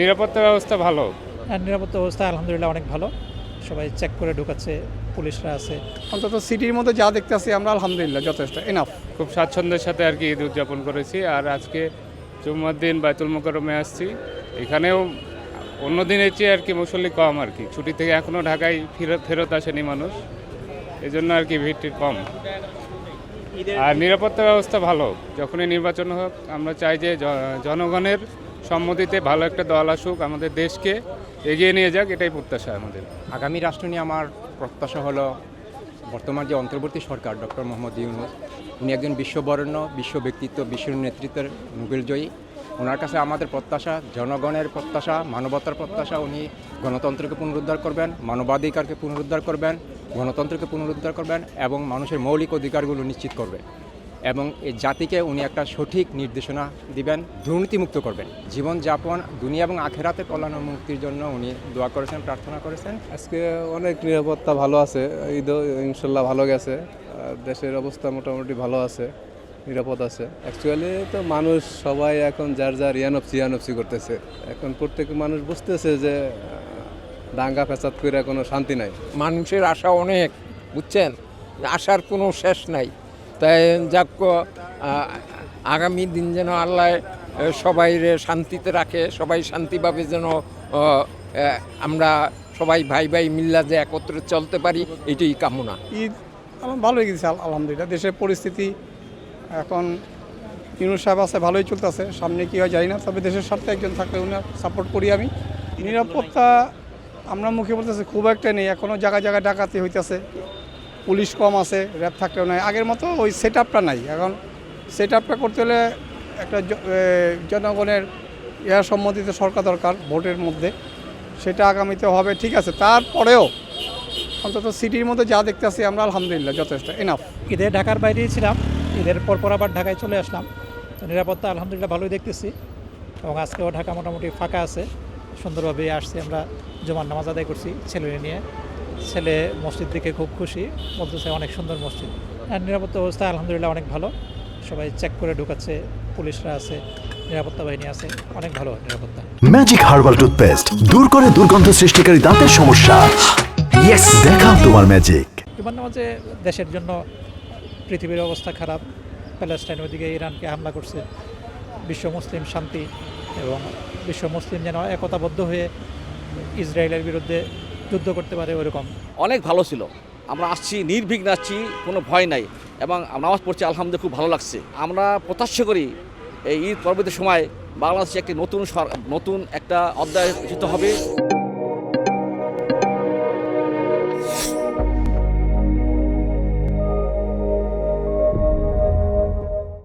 নিরাপত্তা ব্যবস্থা ভালো। নিরাপত্তা ব্যবস্থা আলহামদুলিল্লাহ অনেক ভালো, সবাই চেক করে ঢুকাচ্ছে, পুলিশরা আছে। অন্তত সিটির মধ্যে যা দেখতেছি আমরা আলহামদুলিল্লাহ যথেষ্ট এনাফ। খুব স্বাচ্ছন্দ্যের সাথে আর কি ঈদ উদযাপন করেছি। আর আজকে জুম্মার দিন বাইতুল মোকাররমে আসছি। এখানেও অন্য দিনের চেয়ে আর কি মুসল্লি কম আর কি, ছুটি থেকে এখনও ঢাকায় ফেরত আসেনি মানুষ, এই জন্য আর কি ভিড়টি কম। আর নিরাপত্তা ব্যবস্থা ভালো। যখনই নির্বাচন হোক আমরা চাই যে জনগণের সম্মতিতে ভালো একটা দল আসুক, আমাদের দেশকে এগিয়ে নিয়ে যাক, এটাই প্রত্যাশা আমাদের। আগামী রাষ্ট্র নিয়ে আমার প্রত্যাশা হলো বর্তমান যে অন্তর্বর্তী সরকার ডক্টর মোহাম্মদ ইউনূস, উনি একজন বিশ্ববরেণ্য বিশ্ব ব্যক্তিত্ব, বিশ্ব নেতৃত্বের নোবেলজয়ী। ওনার কাছে আমাদের প্রত্যাশা, জনগণের প্রত্যাশা, মানবতার প্রত্যাশা, উনি গণতন্ত্রকে পুনরুদ্ধার করবেন, মানবাধিকারকে পুনরুদ্ধার করবেন, গণতন্ত্রকে পুনরুদ্ধার করবেন এবং মানুষের মৌলিক অধিকারগুলো নিশ্চিত করবেন এবং এই জাতিকে উনি একটা সঠিক নির্দেশনা দিবেন, দুর্নীতিমুক্ত করবেন, জীবনযাপন দুনিয়া এবং আখেরাতে কল্যাণ ও মুক্তির জন্য উনি দোয়া করেছেন, প্রার্থনা করেছেন। আজকে অনেক নিরাপত্তা ভালো আছে, ঈদও ইনশাল্লাহ ভালো গেছে, দেশের অবস্থা মোটামুটি ভালো আছে, নিরাপদ আছে। অ্যাকচুয়ালি তো মানুষ সবাই এখন যার যার ইয়ানফসি করতেছে। এখন প্রত্যেক মানুষ বুঝতেছে যে দাঙ্গা ফ্যাসাদ করে কোনো শান্তি নাই। মানুষের আশা অনেক, বুঝছেন, আশার কোনো শেষ নাই। তাই যাক, আগামী দিন যেন আল্লাহ সবাই শান্তিতে রাখে, সবাই শান্তিভাবে যেন আমরা সবাই ভাই ভাই মিল্লা যে একত্রে চলতে পারি, এটাই কামনা। ঈদ ভালোই গেছে আলহামদুলিল্লাহ। দেশের পরিস্থিতি এখন ইউনূস সাহেব আছে, ভালোই চলতেছে, সামনে কী হয় জানি না, তবে দেশের স্বার্থে একজন থাকলে উনি সাপোর্ট করি আমি। নিরাপত্তা আমরা মুখে বলতেছি খুব একটা নেই, এখনও জায়গায় জায়গায় ডাকাতি হইতেছে, পুলিশ কম আছে, র্যাব থাকলেও নাই, আগের মতো ওই সেট আপটা নাই। এখন সেট আপটা করতে হলে একটা জনগণের সম্মতিতে সরকার দরকার ভোটের মধ্যে, সেটা আগামীতে হবে, ঠিক আছে। তারপরেও অন্তত সিটির মধ্যে যা দেখতেছি আমরা আলহামদুলিল্লাহ যথেষ্ট এনাফ। ঈদে ঢাকার বাইরেই ছিলাম, ঈদের পরপর আবার ঢাকায় চলে আসলাম, তো নিরাপত্তা আলহামদুলিল্লাহ ভালোই দেখতেছি এবং আজকেও ঢাকা মোটামুটি ফাঁকা আছে, সুন্দরভাবে আসছি। আমরা জুমার নামাজ আদায় করছি ছেলে নিয়ে, ছেলে মসজিদ দেখে খুব খুশি, বলতেছে অনেক সুন্দর মসজিদ। আর নিরাপত্তা ব্যবস্থা আলহামদুলিল্লাহ অনেক ভালো, সবাই চেক করে ঢুকাচ্ছে, পুলিশরা আছে, নিরাপত্তা বাহিনী আছে, অনেক ভালো নিরাপত্তা। ম্যাজিক হার্বাল টুথপেস্ট দূর করে দুর্গন্ধ সৃষ্টিকারী দাঁতের সমস্যা। ইয়েস, দেখাও তোমার ম্যাজিক। জুমার নামাজে দেশের জন্য পৃথিবীর অবস্থা খারাপ, প্যালেস্টাইন ওইদিকে ইরানকে হামলা করছে, বিশ্ব মুসলিম শান্তি এবং বিশ্ব মুসলিম যেন একতাবদ্ধ হয়ে ইসরায়েলের বিরুদ্ধে যুদ্ধ করতে পারে, ওইরকম অনেক ভালো ছিল। আমরা আসছি নির্বিঘ্নে আসছি, কোনো ভয় নাই এবং নামাজ পড়ছি আলহামদুলিল্লাহ, খুব ভালো লাগছে। আমরা প্রত্যাশা করি এই ঈদ পরবর্তী সময় বাংলাদেশে একটি নতুন একটা অধ্যায় হবে।